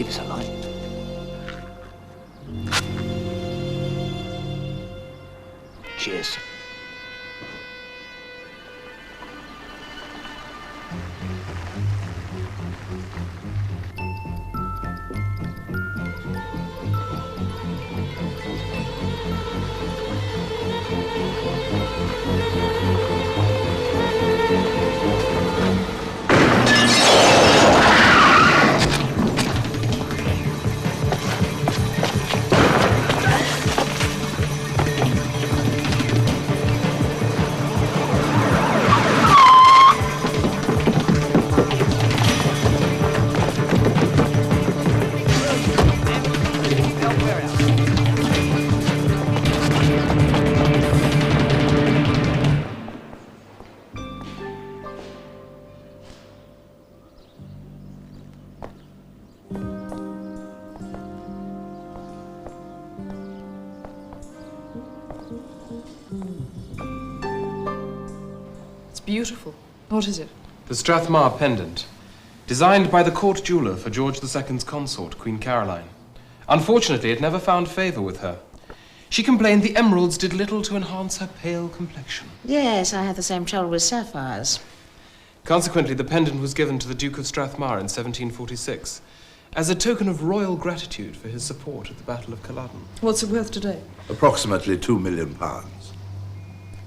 this a light? Cheers. Beautiful. What is it? The Strathmar pendant, designed by the court jeweller for George II's consort, Queen Caroline. Unfortunately, it never found favour with her. She complained the emeralds did little to enhance her pale complexion. Yes, I have the same trouble with sapphires. Consequently, the pendant was given to the Duke of Strathmar in 1746 as a token of royal gratitude for his support at the Battle of Culloden. What's it worth today? Approximately £2 million.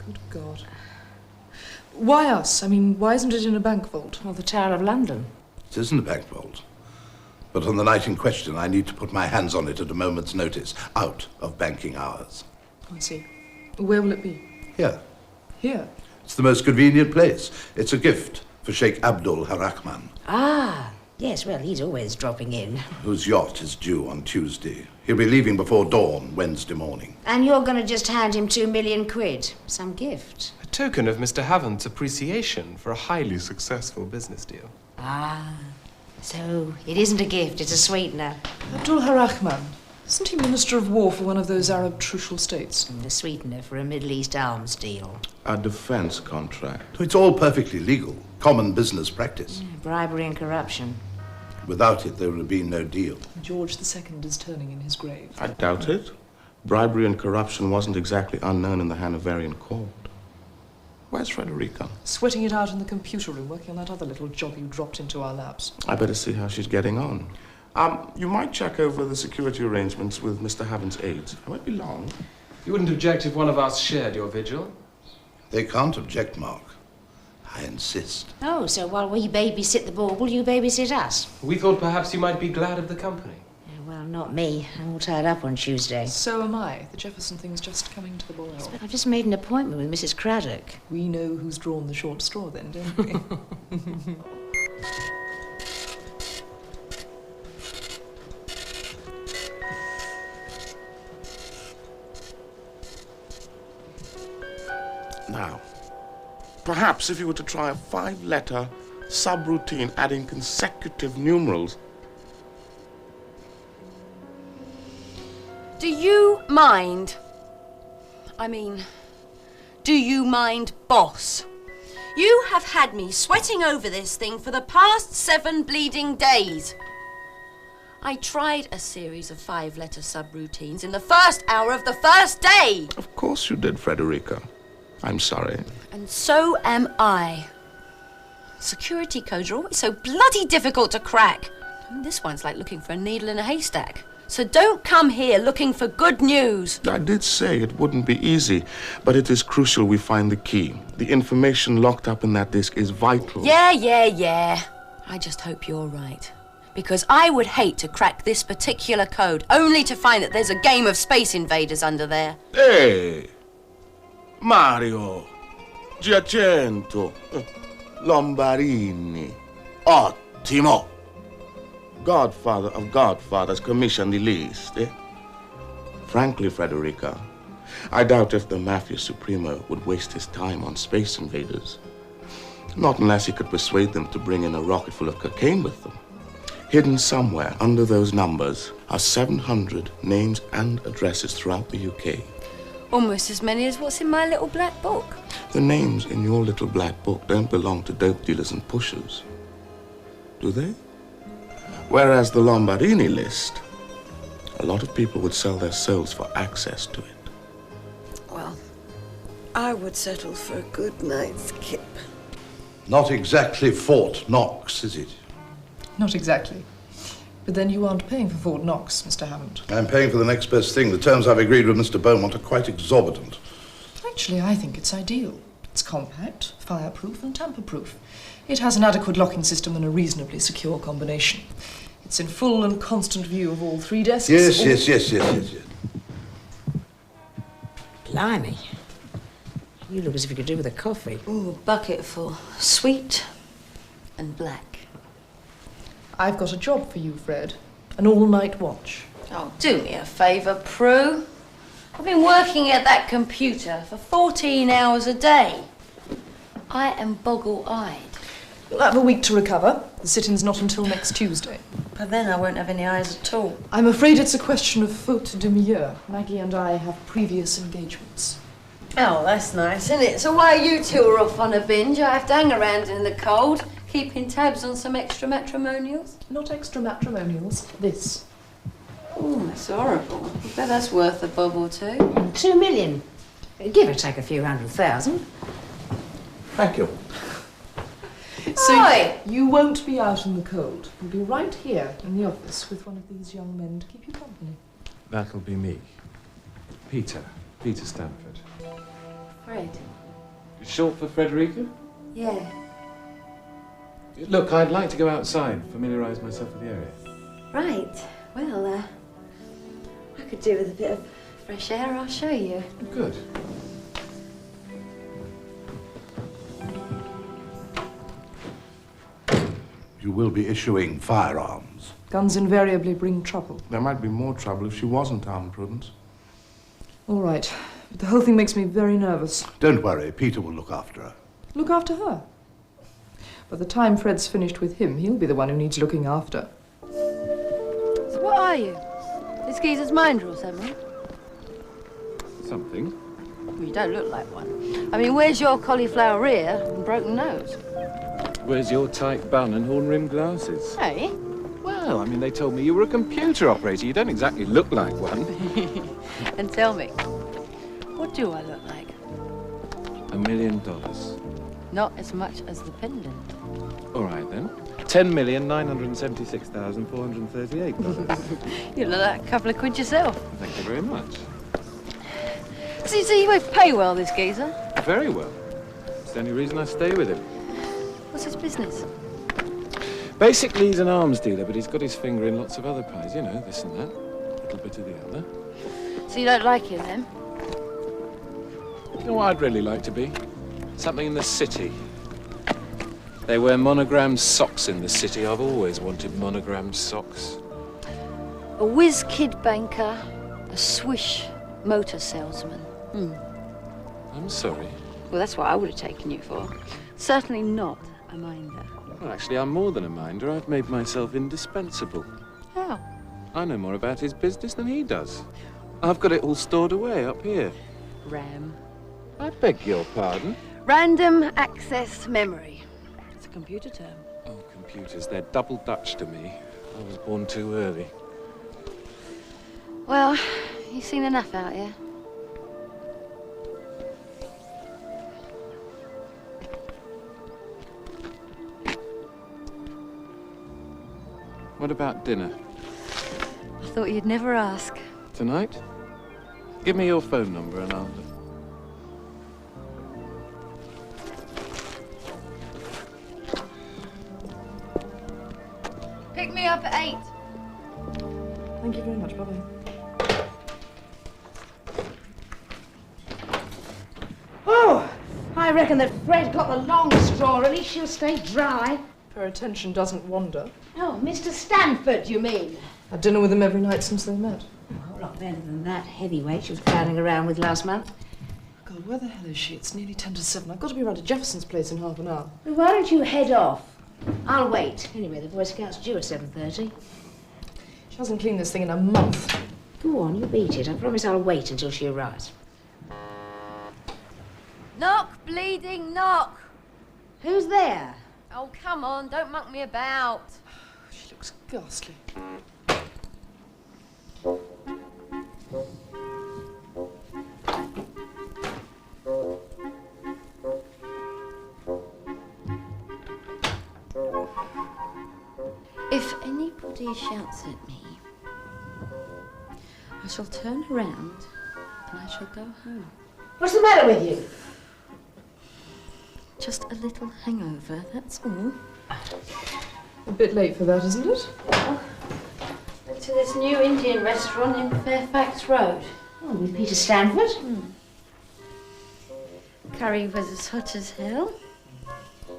Good God. Why us? I mean, why isn't it in a bank vault? Or the Tower of London? It isn't a bank vault. But on the night in question, I need to put my hands on it at a moment's notice, out of banking hours. I see. Where will it be? Here. Here? It's the most convenient place. It's a gift for Sheikh Abdul Harrahman. Ah, yes, well, he's always dropping in. Whose yacht is due on Tuesday. He'll be leaving before dawn Wednesday morning. And you're going to just hand him £2 million? Some gift? A token of Mr. Havant's appreciation for a highly successful business deal. Ah, so it isn't a gift, it's a sweetener. Abdul Harrahman. Isn't he Minister of War for one of those Arab trucial states? The sweetener for a Middle East arms deal. A defense contract. It's all perfectly legal. Common business practice. Yeah, bribery and corruption. Without it, there would have been no deal. George II is turning in his grave. I doubt it. Bribery and corruption wasn't exactly unknown in the Hanoverian court. Where's Frederica? Sweating it out in the computer room, working on that other little job you dropped into our laps. I better see how she's getting on. You might check over the security arrangements with Mr. Havant's aides. I won't be long. You wouldn't object if one of us shared your vigil? They can't object, Mark. I insist. Oh, so while we babysit the bauble, you babysit us? We thought perhaps you might be glad of the company. Yeah, well, not me. I'm all tied up on Tuesday. So am I. The Jefferson thing's just coming to the boil. I've just made an appointment with Mrs. Craddock. We know who's drawn the short straw then, don't we? Now, perhaps if you were to try a 5-letter subroutine adding consecutive numerals. Do you mind? Do you mind, boss? You have had me sweating over this thing for the past 7 bleeding days. I tried a series of 5-letter subroutines in the first hour of the first day. Of course you did, Frederica. I'm sorry. And so am I. Security codes are always so bloody difficult to crack. And this one's like looking for a needle in a haystack. So don't come here looking for good news. I did say it wouldn't be easy, but it is crucial we find the key. The information locked up in that disk is vital. Yeah. I just hope you're right. Because I would hate to crack this particular code, only to find that there's a game of Space Invaders under there. Hey! Mario! Giacinto! Lombarini! Ottimo! Godfather of Godfathers commissioned the list, eh? Frankly, Frederica, I doubt if the Mafia Supremo would waste his time on Space Invaders. Not unless he could persuade them to bring in a rocket full of cocaine with them. Hidden somewhere under those numbers are 700 names and addresses throughout the UK. Almost as many as what's in my little black book. The names in your little black book don't belong to dope dealers and pushers, do they? Whereas the Lombardi list, a lot of people would sell their souls for access to it. Well, I would settle for a good night's kip. Not exactly Fort Knox, is it? Not exactly. But then you aren't paying for Fort Knox, Mr. Hammond. I'm paying for the next best thing. The terms I've agreed with Mr. Beaumont are quite exorbitant. Actually, I think it's ideal. It's compact, fireproof and tamper-proof. It has an adequate locking system and a reasonably secure combination. It's in full and constant view of all three desks. Yes. Blimey. You look as if you could do with a coffee. Ooh, a bucketful. Sweet and black. I've got a job for you, Fred. An all-night watch. Oh, do me a favour, Pru. I've been working at that computer for 14 hours a day. I am boggle-eyed. You'll have a week to recover. The sitting's not until next Tuesday. But then I won't have any eyes at all. I'm afraid it's a question of faute de mieux. Maggie and I have previous engagements. Oh, that's nice, isn't it? So while you two are off on a binge, I have to hang around in the cold, keeping tabs on some extra matrimonials? Not extra matrimonials. This. Oh, that's horrible. I bet that's worth a bob or two. 2 million. Give or take a few 100,000. Thank you. So Oi! you won't be out in the cold. You'll be right here in the office with one of these young men to keep you company. That'll be me. Peter Stanford. Fred. Short for Frederica? Yeah. Look, I'd like to go outside, familiarise myself with the area. Right. Well, I could do with a bit of fresh air. I'll show you. Good. You will be issuing firearms. Guns invariably bring trouble. There might be more trouble if she wasn't armed, Prudence. All right. But the whole thing makes me very nervous. Don't worry, Peter will look after her. Look after her. By the time Fred's finished with him, he'll be the one who needs looking after. So what are you? This geezer's minder or something? Something. Well, you don't look like one. I mean, where's your cauliflower ear and broken nose? Where's your tight bun and horn-rimmed glasses? Hey? Well, I mean, they told me you were a computer operator. You don't exactly look like one. And tell me, what do I look like? $1 million. Not as much as the pendant. All right, then. $10,976,438. You look like a couple of quid yourself. Thank you very much. So you won't pay well, this geezer? Very well. It's the only reason I stay with him. What's his business? Basically, he's an arms dealer, but he's got his finger in lots of other pies. You know, this and that. A little bit of the other. So you don't like him, then? You know what I'd really like to be? Something in the city. They wear monogrammed socks in the city. I've always wanted monogrammed socks. A whiz-kid banker, a swish motor salesman. I'm sorry. Well, that's what I would have taken you for. Certainly not a minder. Well, actually, I'm more than a minder. I've made myself indispensable. How? I know more about his business than he does. I've got it all stored away up here. RAM. I beg your pardon? Random access memory. It's a computer term. Oh, computers, they're double Dutch to me. I was born too early. Well, you've seen enough out here. What about dinner? I thought you'd never ask. Tonight? Give me your phone number and I'll... Pick me up at 8. Thank you very much, Bobby. Oh, I reckon that Fred got the long straw. At least she'll stay dry. Her attention doesn't wander. Oh, Mr. Stanford, you mean? Had dinner with him every night since they met. A whole lot better than that heavyweight she was crowding around with last month. God, where the hell is she? It's nearly 10 to 7. I've got to be around at Jefferson's place in half an hour. Well, why don't you head off? I'll wait. Anyway, the Boy Scout's due at 7:30. She hasn't cleaned this thing in a month. Go on, you beat it. I promise I'll wait until she arrives. Knock, bleeding knock. Who's there? Oh, come on, don't muck me about. She looks ghastly. If anybody shouts at me, I shall turn around and I shall go home. What's the matter with you? Just a little hangover, that's all. A bit late for that, isn't it? Went to this new Indian restaurant in Fairfax Road. Oh, with Peter Stanford? Curry was as hot as hell.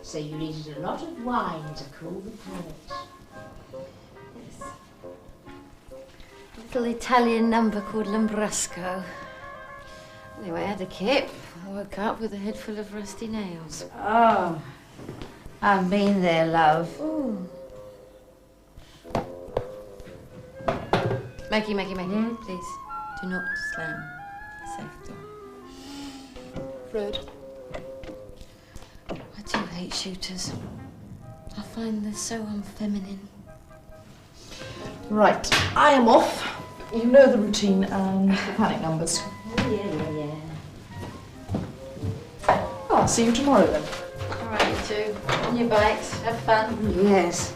So you needed a lot of wine to cool the palate. Yes. A little Italian number called Lambrusco. Anyway, I had a kip. I woke up with a head full of rusty nails. Oh, I've been there, love. Ooh. Maggie, please, do not slam the safe door. Fred? I do hate shooters. I find they're so unfeminine. Right, I am off. You know the routine and the panic numbers. Oh, yeah. Oh, I'll see you tomorrow then. All right, you two. On your bikes. Have fun. Yes.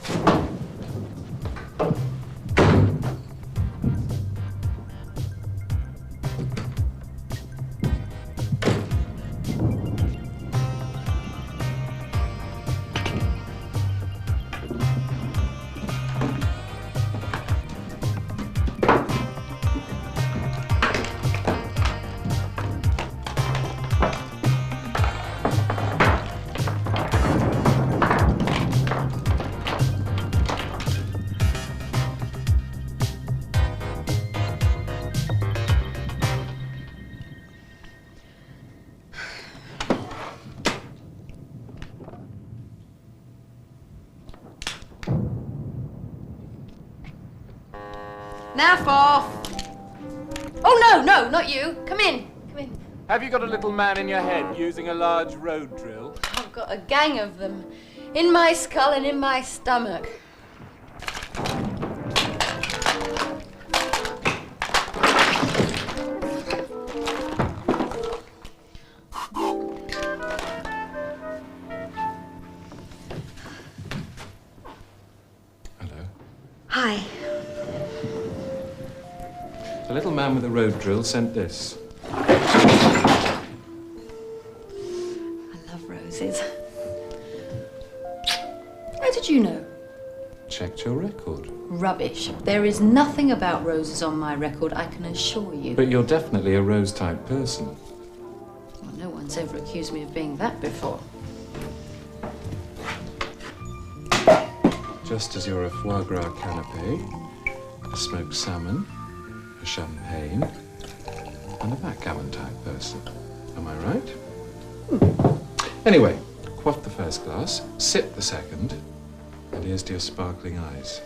Now forth. Oh, no, not you. Come in. Have you got a little man in your head using a large road drill? I've got a gang of them. In my skull and in my stomach. Hello. Hi. The little man with the road drill sent this. I love roses. How did you know? Checked your record. Rubbish. There is nothing about roses on my record, I can assure you. But you're definitely a rose-type person. Well, no one's ever accused me of being that before. Just as you're a foie gras canapé, a smoked salmon, a champagne, and a backgammon type person. Am I right? Anyway, quaff the first glass, sip the second, and here's to your sparkling eyes.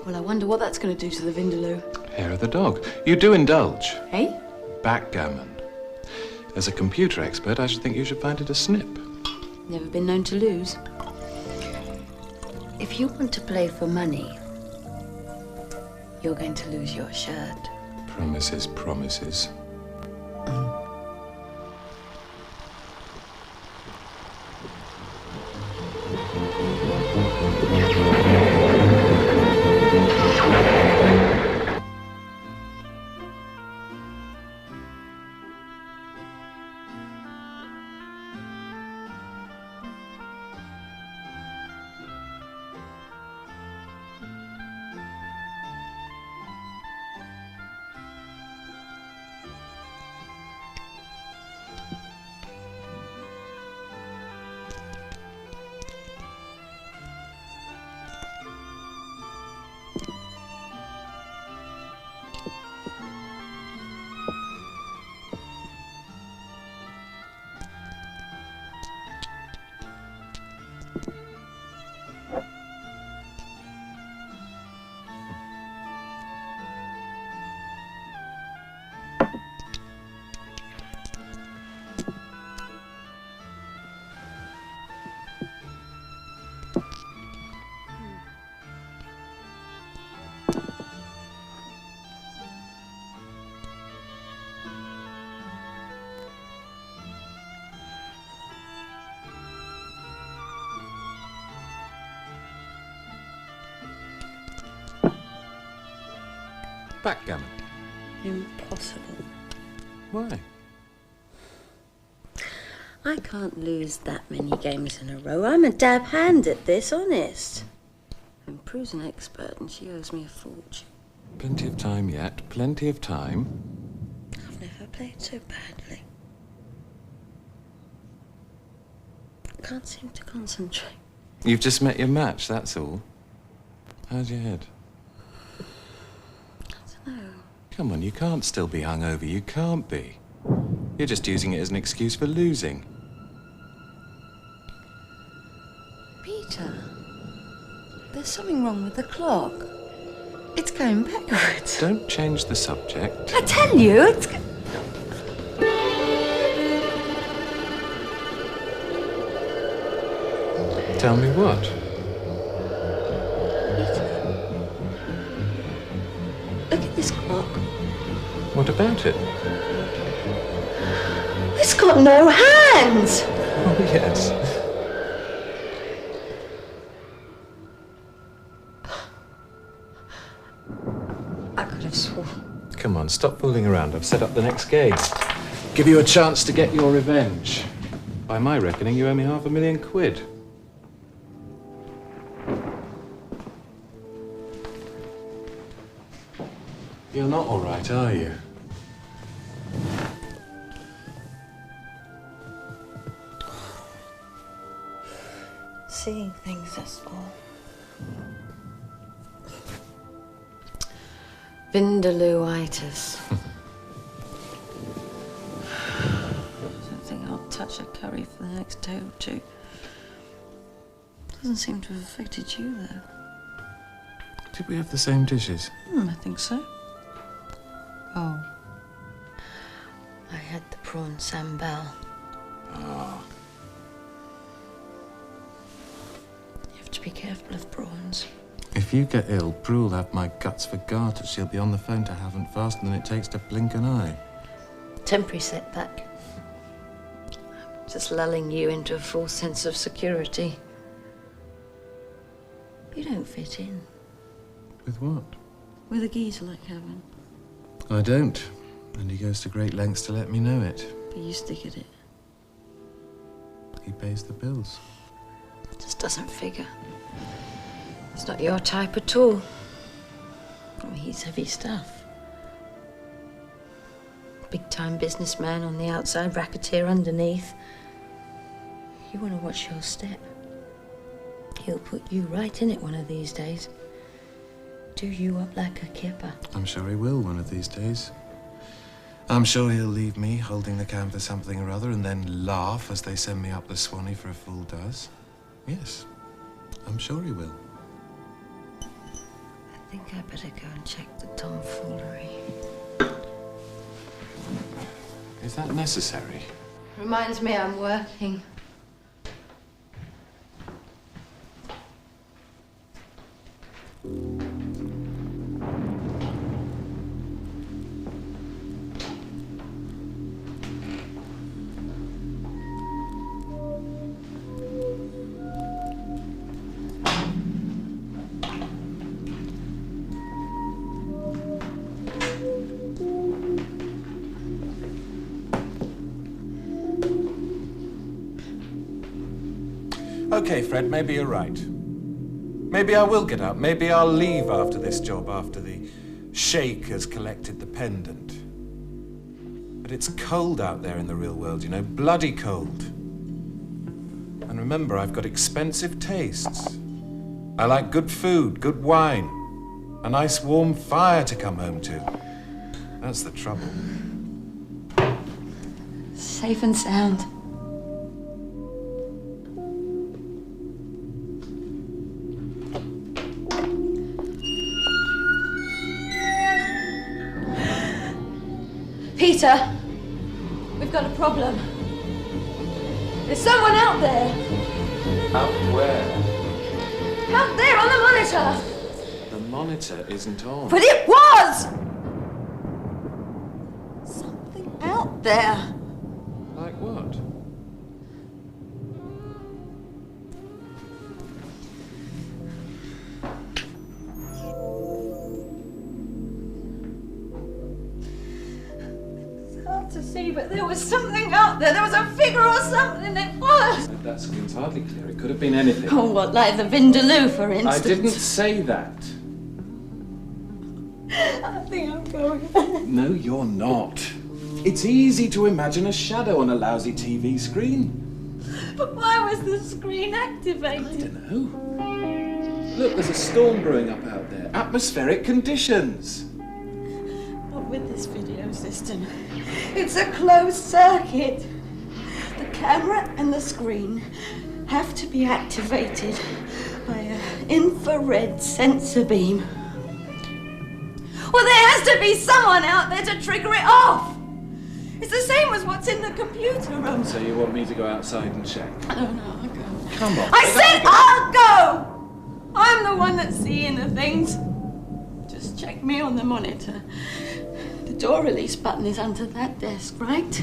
Well, I wonder what that's going to do to the Vindaloo. Hair of the dog. You do indulge. Hey? Backgammon. As a computer expert, I should think you should find it a snip. Never been known to lose. If you want to play for money, you're going to lose your shirt. Promises, promises. Backgammon. Impossible. Why? I can't lose that many games in a row. I'm a dab hand at this, honest. And Pru's an expert and she owes me a fortune. Plenty of time yet. Plenty of time. I've never played so badly. Can't seem to concentrate. You've just met your match, that's all. How's your head? I don't know. Come on, you can't still be hungover. You can't be. You're just using it as an excuse for losing. Peter, there's something wrong with the clock. It's going backwards. Don't change the subject. I tell you, it's... Tell me what? Look at this clock. What about it? It's got no hands. Oh, yes. I could have sworn. Come on, stop fooling around. I've set up the next game. Give you a chance to get your revenge. By my reckoning, you owe me £500,000. You're not all right, are you? Seeing things, that's all. Vindaloo-itis. I don't think I'll touch a curry for the next day or two. Doesn't seem to have affected you, though. Did we have the same dishes? I think so. Oh. I had the prawn sambal. Ah. You have to be careful of prawns. If you get ill, Pru will have my guts for garters. She'll be on the phone to Haven't faster than it takes to blink an eye. Temporary setback. Just lulling you into a false sense of security. You don't fit in. With what? With a geezer like Haven. I don't. And he goes to great lengths to let me know it. But you stick at it. He pays the bills. It just doesn't figure. It's not your type at all. I mean, he's heavy stuff. Big-time businessman on the outside, racketeer underneath. You want to watch your step. He'll put you right in it one of these days. Do you up like a kipper. I'm sure he will one of these days. I'm sure he'll leave me holding the can for something or other and then laugh as they send me up the Swanee for a fool does. Yes, I'm sure he will. I think I better go and check the tomfoolery. Is that necessary? Reminds me I'm working. Okay, Fred, maybe you're right. Maybe I will get out. Maybe I'll leave after this job, after the sheikh has collected the pendant. But it's cold out there in the real world, you know, bloody cold. And remember, I've got expensive tastes. I like good food, good wine, a nice warm fire to come home to. That's the trouble. Safe and sound. Peter, we've got a problem. There's someone out there. Out where? Out there on the monitor. The monitor isn't on. But it was! Something out there. Like what? see, but there was something out there. There was a figure or something. It was. That screen's hardly clear. It could have been anything. Oh, what, like the Vindaloo, for instance? I didn't say that. I think I'm going. No, you're not. It's easy to imagine a shadow on a lousy TV screen. But why was the screen activated? I don't know. Look, there's a storm brewing up out there. Atmospheric conditions. What with this video system? It's a closed circuit. The camera and the screen have to be activated by an infrared sensor beam. Well, there has to be someone out there to trigger it off. It's the same as what's in the computer room. So you want me to go outside and check? Oh, no, I'll go. Come on. I said I'll go! I'm the one that's seeing the things. Just check me on the monitor. The door release button is under that desk, right?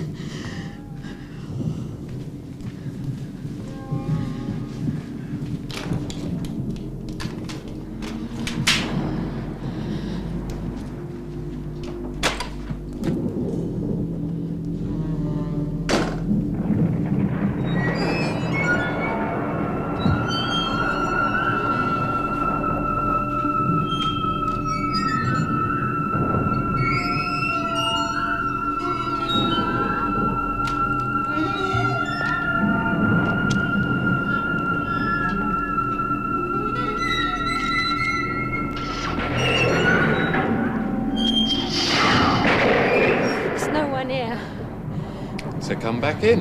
So come back in.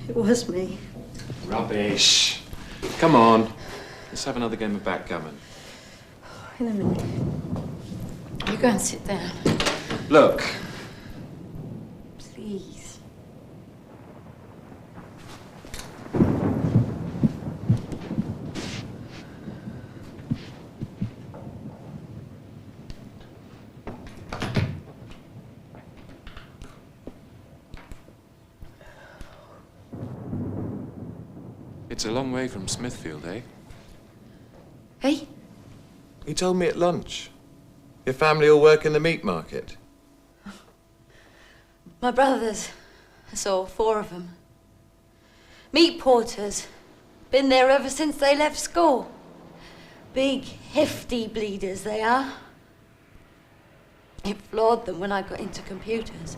It was me. Rubbish. Come on. Let's have another game of backgammon. In a minute. You go and sit down. Look. Please. It's a long way from Smithfield, eh? Hey? You told me at lunch. Your family all work in the meat market. My brothers. I saw 4 of them. Meat porters. Been there ever since they left school. Big, hefty bleeders they are. It floored them when I got into computers.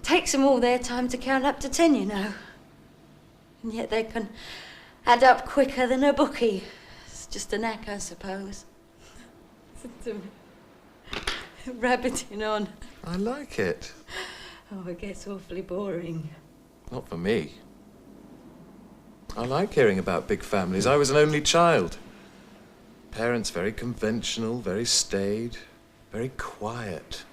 Takes them all their time to count up to 10, you know. And yet they can add up quicker than a bookie. It's just a knack, I suppose. Rabbiting on. I like it. Oh, it gets awfully boring. Not for me. I like hearing about big families. I was an only child. Parents very conventional, very staid, very quiet.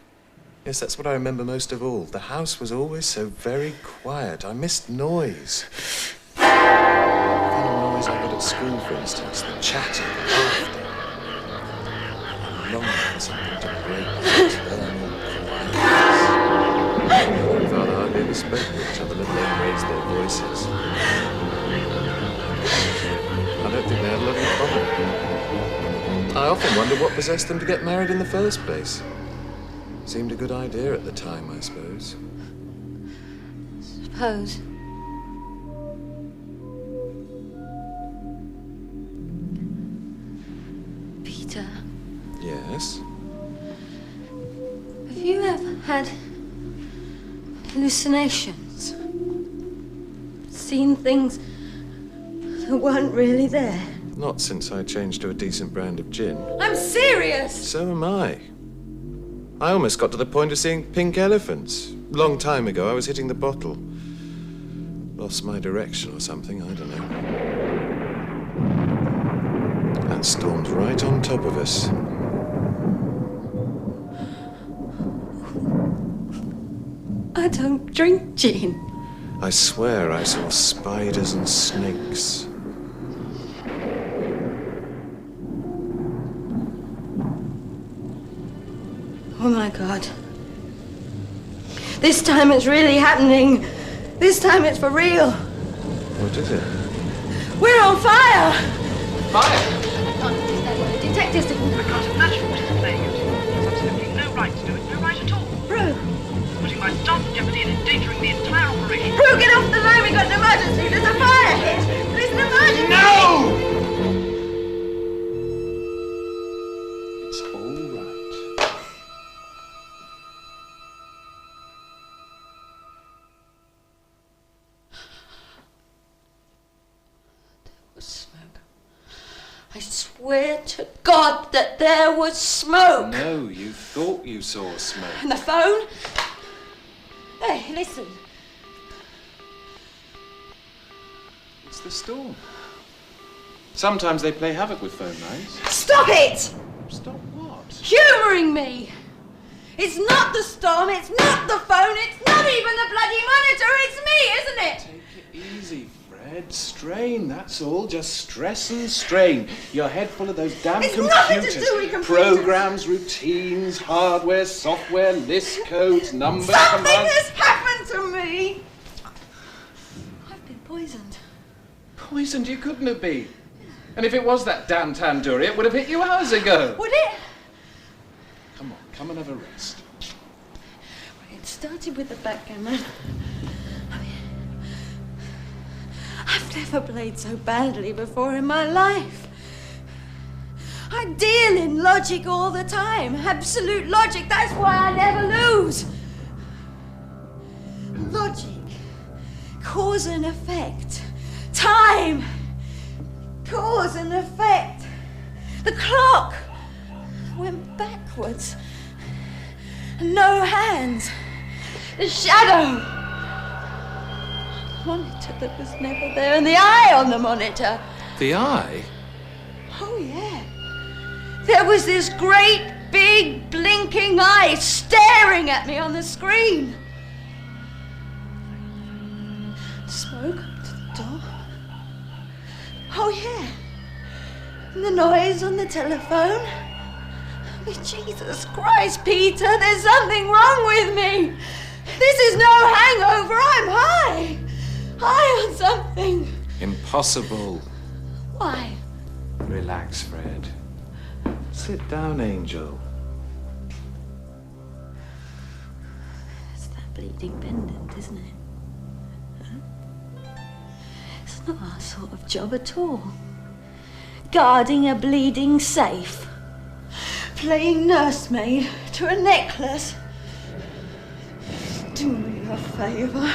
Yes, that's what I remember most of all. The house was always so very quiet. I missed noise. The kind of noise I got at school, for instance. The chatter, the laughter. I longed for something to break the eternal quietness. Mother and Father hardly ever spoke to each other, let alone raised their voices. I don't think they had a lot in common. I often wonder what possessed them to get married in the first place. Seemed a good idea at the time, I suppose. Suppose. Peter. Yes? Have you ever had hallucinations? Seen things that weren't really there? Not since I changed to a decent brand of gin. I'm serious! So am I. I almost got to the point of seeing pink elephants. Long time ago, I was hitting the bottle. Lost my direction or something, I don't know. That storm's right on top of us. I don't drink gin. I swear I saw spiders and snakes. Oh my God. This time it's really happening. This time it's for real. What is it? We're on fire! Fire! The detectives didn't... I can't imagine what he's playing at. He has absolutely no right to do it, no right at all. Pru! Putting my staff in jeopardy and endangering the entire operation. Pru, get off the line! We've got an emergency! There's a fire hit! There's an emergency! No! It's all right. There was smoke. I swear to God that there was smoke. No, you thought you saw smoke. And the phone? Hey, listen. It's the storm. Sometimes they play havoc with phone lines. Stop it! Stop what? Humouring me. It's not the storm, it's not the phone, it's not even the bloody monitor, it's me, isn't it? Take it easy, Fred. Strain, that's all. Just stress and strain. Your head full of those damn It's computers. nothing to do with computers. Programs, routines, hardware, software, list codes, numbers, Something commands. has happened to me. I've been poisoned. Poisoned you couldn't have been. And if it was that damn tandoori, it would have hit you hours ago. Would it? Come on, come and have a rest. It started with the backgammon. I've never played so badly before in my life. I deal in logic all the time. Absolute logic. That's why I never lose. Logic. Cause and effect. Time. Cause and effect. The clock went backwards. No hands. The shadow. Monitor that was never there, and the eye on the monitor. The eye? Oh, yeah. There was this great, big, blinking eye staring at me on the screen. Smoke up to the door. Oh, yeah. And the noise on the telephone. I mean, Jesus Christ, Peter, there's something wrong with me. This is no hangover. I'm high. High on something. Impossible. Why? Relax, Fred. Sit down, Angel. It's that bleeding pendant, isn't it? Huh? It's not our sort of job at all. Guarding a bleeding safe. Playing nursemaid to a necklace. Do me a favour.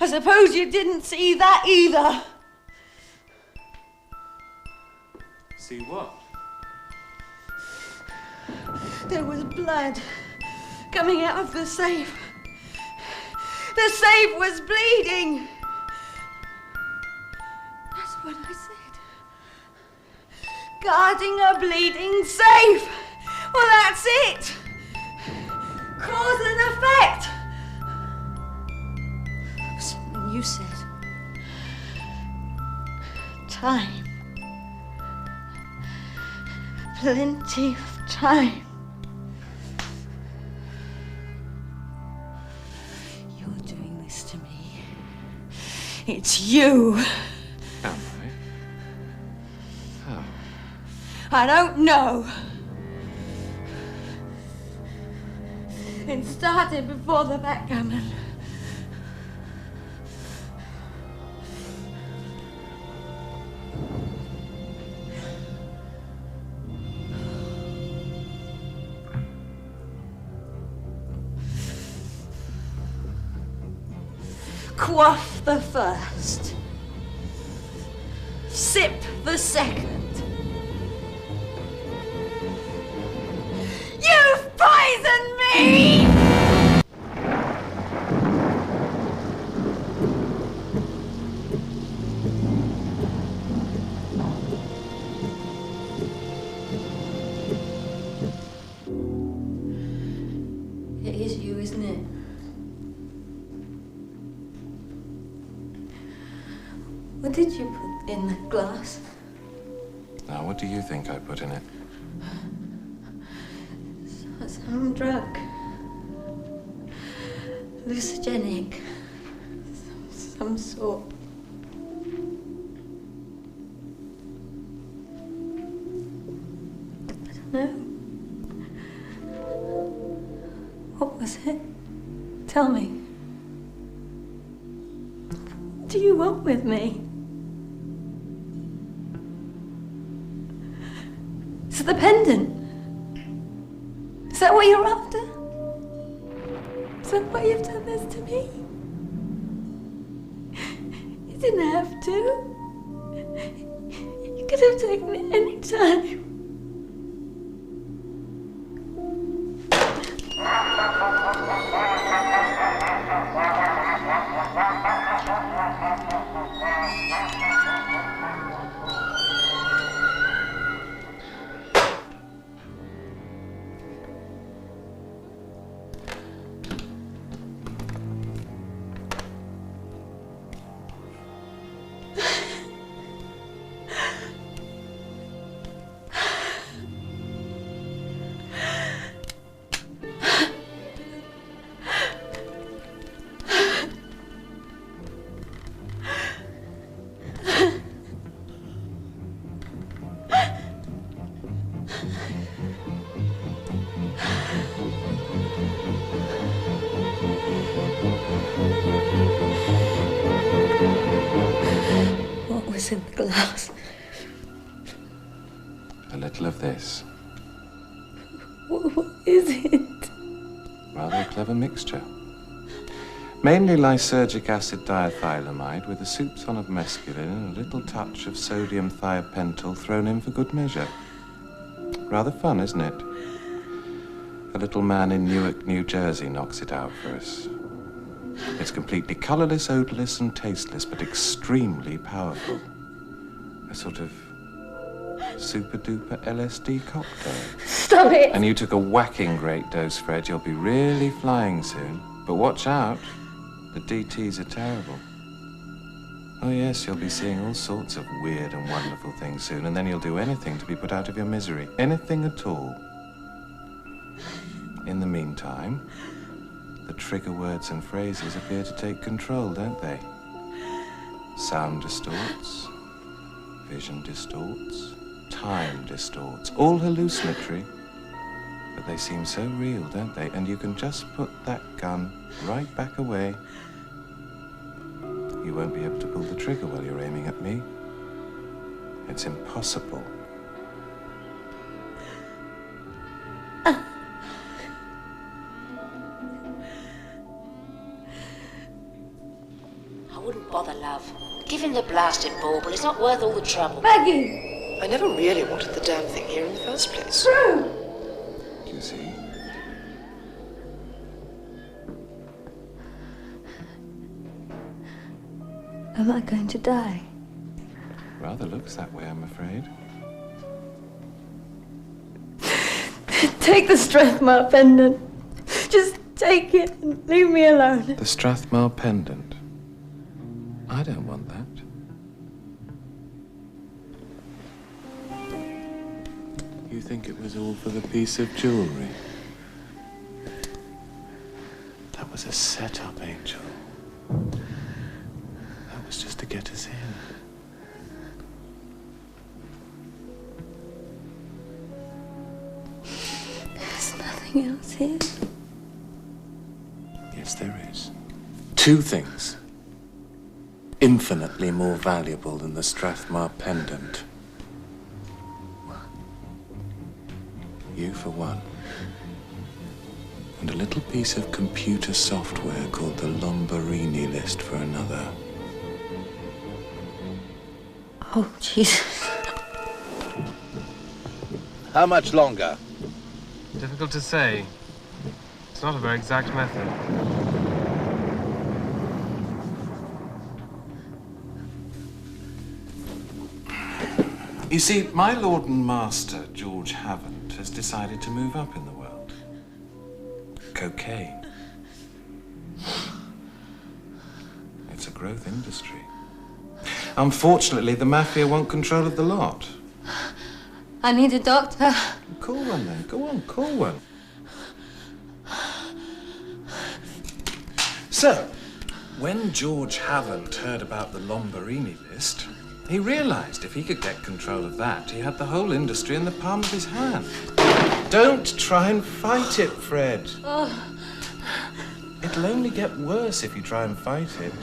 I suppose you didn't see that either. See what? There was blood coming out of the safe. The safe was bleeding. That's what I said. Guarding a bleeding safe. Well, that's it. Cause and effect. Something you said. Time. Plenty of time. You're doing this to me. It's you. Am I? How? I don't know. It started before the backgammon. Quaff the first. Sip the second. You've poisoned poison me! It is you, isn't it? What did you put in the glass? Now, what do you think I put in it? Some drug. Hallucinogenic. Some sort. I don't know. What was it? Tell me. What do you want with me? Is it the pendant? Is that what you're after? Is that why you've done this to me? You didn't have to. You could have taken it any time. In the glass. A little of this. What is it? Rather a clever mixture. Mainly lysergic acid diethylamide with a soupçon of mescaline and a little touch of sodium thiopental thrown in for good measure. Rather fun, isn't it? A little man in Newark, New Jersey knocks it out for us. It's completely colourless, odourless and tasteless, but extremely powerful. A sort of super-duper LSD cocktail. Stop it! And you took a whacking great dose, Fred. You'll be really flying soon. But watch out. The DTs are terrible. Oh, yes, you'll be seeing all sorts of weird and wonderful things soon, and then you'll do anything to be put out of your misery. Anything at all. In the meantime, the trigger words and phrases appear to take control, don't they? Sound distorts, vision distorts, time distorts, all hallucinatory. But they seem so real, don't they? And you can just put that gun right back away. You won't be able to pull the trigger while you're aiming at me. It's impossible. I wouldn't bother, love. Give him the blasted bauble. It's not worth all the trouble. Maggie! I never really wanted the damn thing here in the first place. Pru! Do you see? Am I going to die? Rather looks that way, I'm afraid. Take the Strathmar pendant. Just take it and leave me alone. The Strathmar pendant. I don't want that. You think it was all for the piece of jewellery? That was a set-up, Angel. That was just to get us in. There's nothing else here. Yes, there is. Two things. Infinitely more valuable than the Strathmar pendant. You for one. And a little piece of computer software called the Lombarini list for another. Oh, Jesus. How much longer? Difficult to say. not a very exact method. You see, my lord and master, George Havant, has decided to move up in the world. Cocaine. It's a growth industry. Unfortunately, the mafia want control of the lot. I need a doctor. Call one then. Go on, call one. So, when George Havant heard about the Lombarini list, he realized if he could get control of that, he had the whole industry in the palm of his hand. Don't try and fight it, Fred. Oh. It'll only get worse if you try and fight it.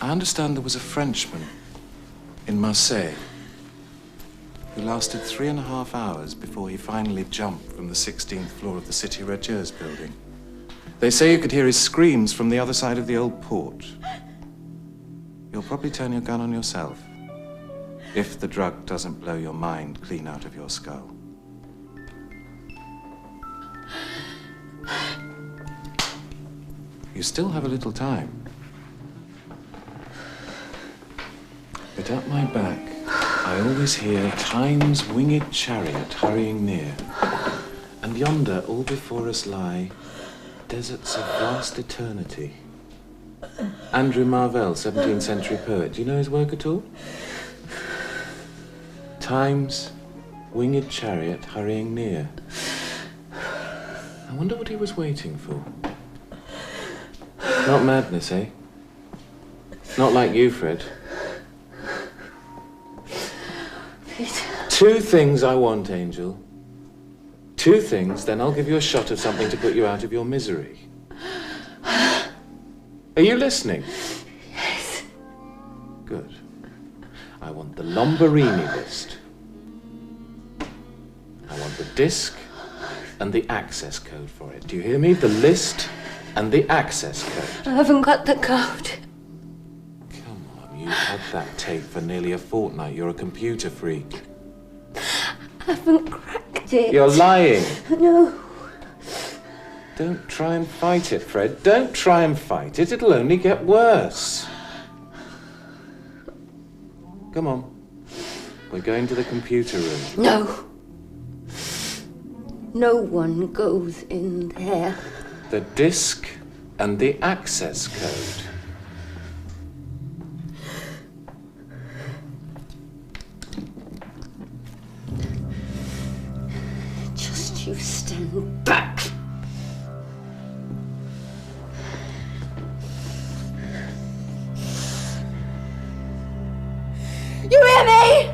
I understand there was a Frenchman in Marseille who lasted 3.5 hours before he finally jumped from the 16th floor of the City Regiers building. They say you could hear his screams from the other side of the old port. You'll probably turn your gun on yourself if the drug doesn't blow your mind clean out of your skull. You still have a little time. But at my back, I always hear Time's winged chariot hurrying near. And yonder, all before us lie, deserts of vast eternity. Andrew Marvell, 17th century poet. Do you know his work at all? Time's winged chariot hurrying near. I wonder what he was waiting for. Not madness, eh? Not like you, Fred. 2 things I want, Angel. 2 things, then I'll give you a shot of something to put you out of your misery. Are you listening? Yes. Good. I want the Lombarini list. I want the disc and the access code for it. Do you hear me? The list and the access code. I haven't got the code. Come on, you've had that tape for nearly a fortnight. You're a computer freak. I haven't cracked it. You're lying. No. Don't try and fight it, Fred. Don't try and fight it. It'll only get worse. Come on. We're going to the computer room. No. No one goes in there. The disc and the access code. Just you stand back. You hear me?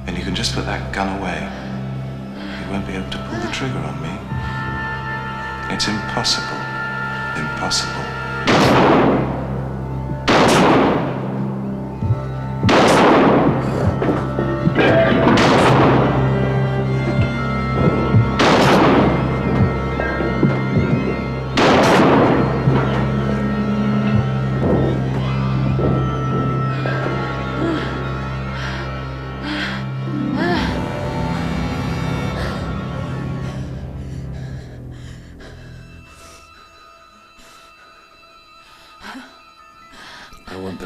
And you can just put that gun away. You won't be able to pull the trigger on me. It's impossible. Impossible.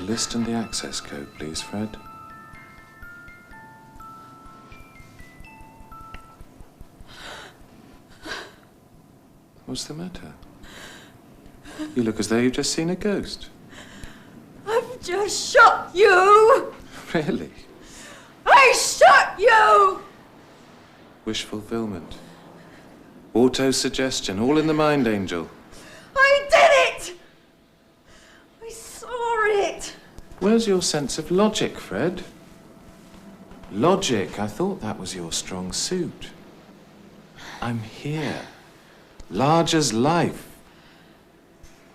List and the access code, please, Fred. What's the matter? You look as though you've just seen a ghost. I've just shot you! Really? I shot you! Wish fulfillment. Auto-suggestion, all in the mind, Angel. I did it! I saw it! Where's your sense of logic, Fred? Logic, I thought that was your strong suit. I'm here. Large as life.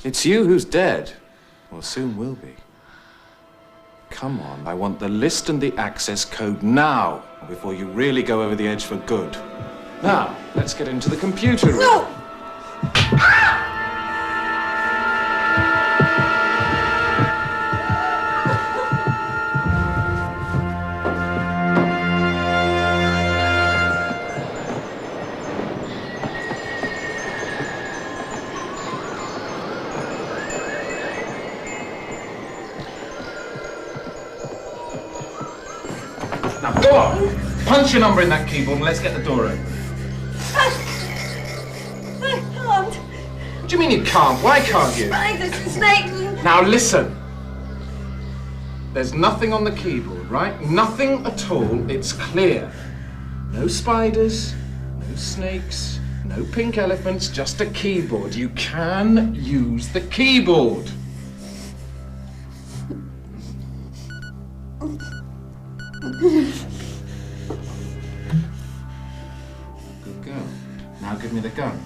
It's you who's dead, or soon will be. Come on, I want the list and the access code now, before you really go over the edge for good. Now, let's get into the computer room. No! Now go on! Punch your number in that keyboard and let's get the door open. I can't. What do you mean you can't? Why can't you? Spiders and snakes. Now listen. There's nothing on the keyboard, right? Nothing at all. It's clear. No spiders, no snakes, no pink elephants, just a keyboard. You can use the keyboard. Good girl. Now give me the gun.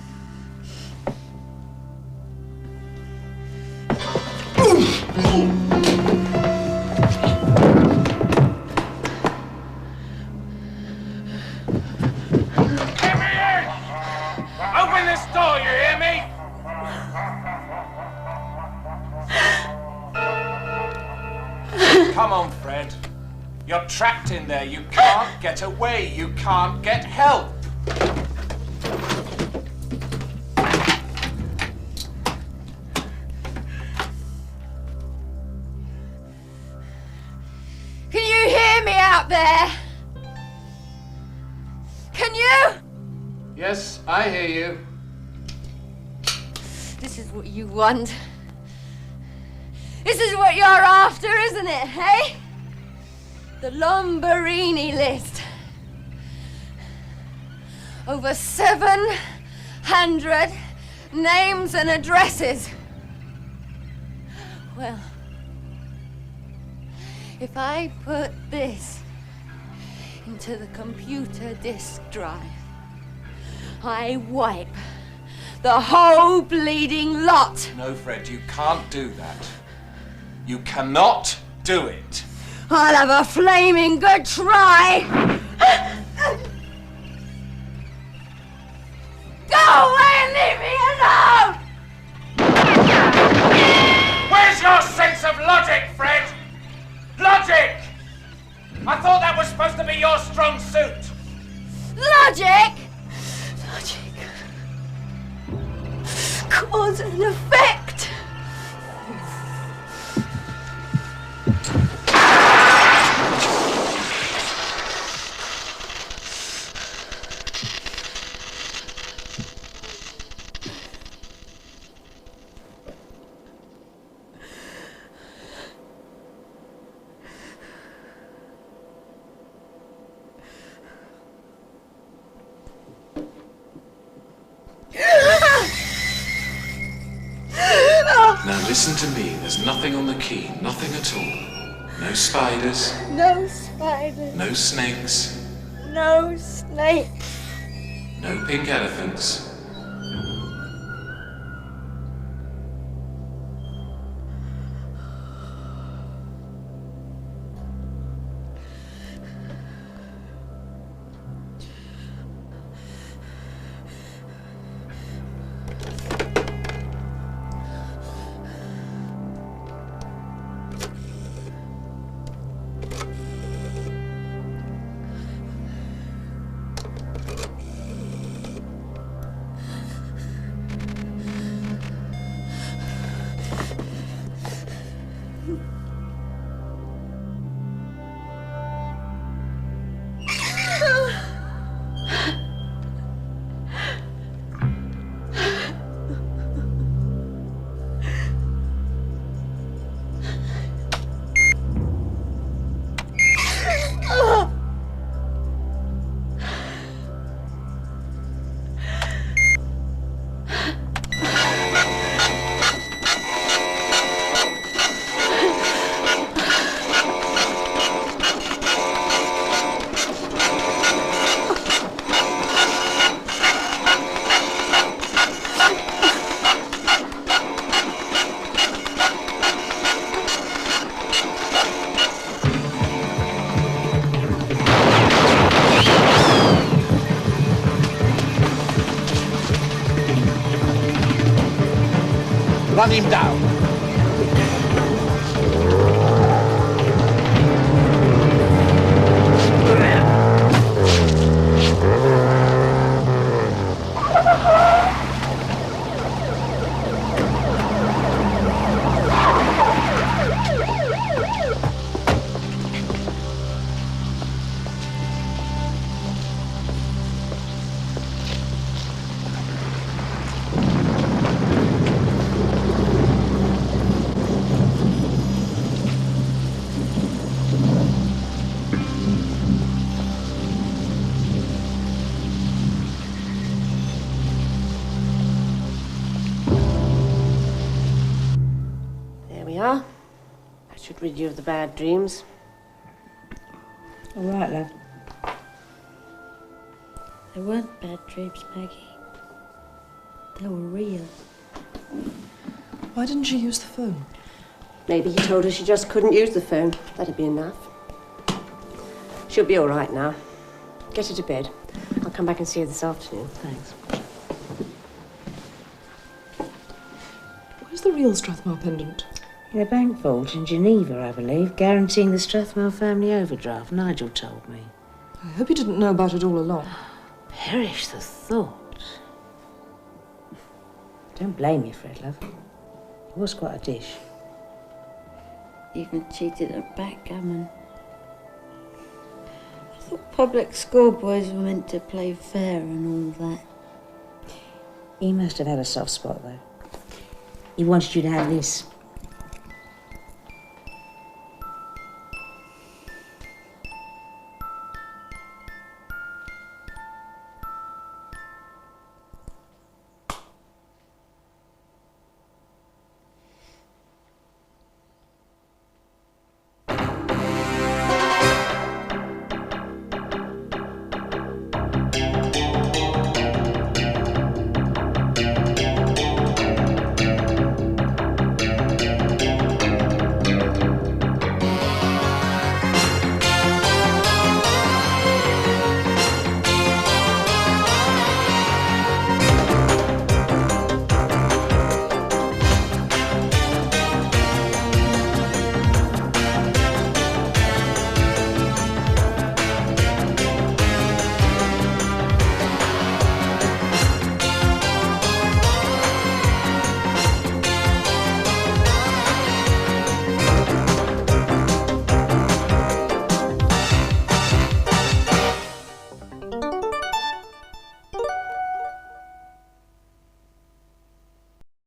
Open this door, you hear me? Come on, Fred. You're trapped in there. You can't get away. You can't get help. Can you hear me out there? Can you? Yes, I hear you. This is what you want. This is what you're after, isn't it, hey? The Lombarini list. Over 700 names and addresses. Well, if I put this into the computer disk drive, I wipe the whole bleeding lot. No, Fred, you can't do that. You cannot do it. I'll have a flaming good try. Go away and leave me alone! Where's your sense of logic, Fred? Logic! I thought that was supposed to be your strong suit. Logic? Logic. Cause and effect. Now listen to me. There's nothing on the key. Nothing at all. No spiders. No spiders. No snakes. No snakes. No pink elephants. run him down. Should rid you of the bad dreams. All right, love. They weren't bad dreams, Maggie. They were real. Why didn't she use the phone? Maybe he told her she just couldn't use the phone. That'd be enough. She'll be all right now. Get her to bed. I'll come back and see her this afternoon. Thanks. Where's the real Strathmar pendant? In a bank vault in Geneva, I believe, guaranteeing the Strathmar family overdraft. Nigel told me. I hope you didn't know about it all along. Perish the thought. Don't blame you, Fred, love. It was quite a dish. Even cheated at backgammon. I thought public schoolboys were meant to play fair and all that. He must have had a soft spot, though. He wanted you to have this.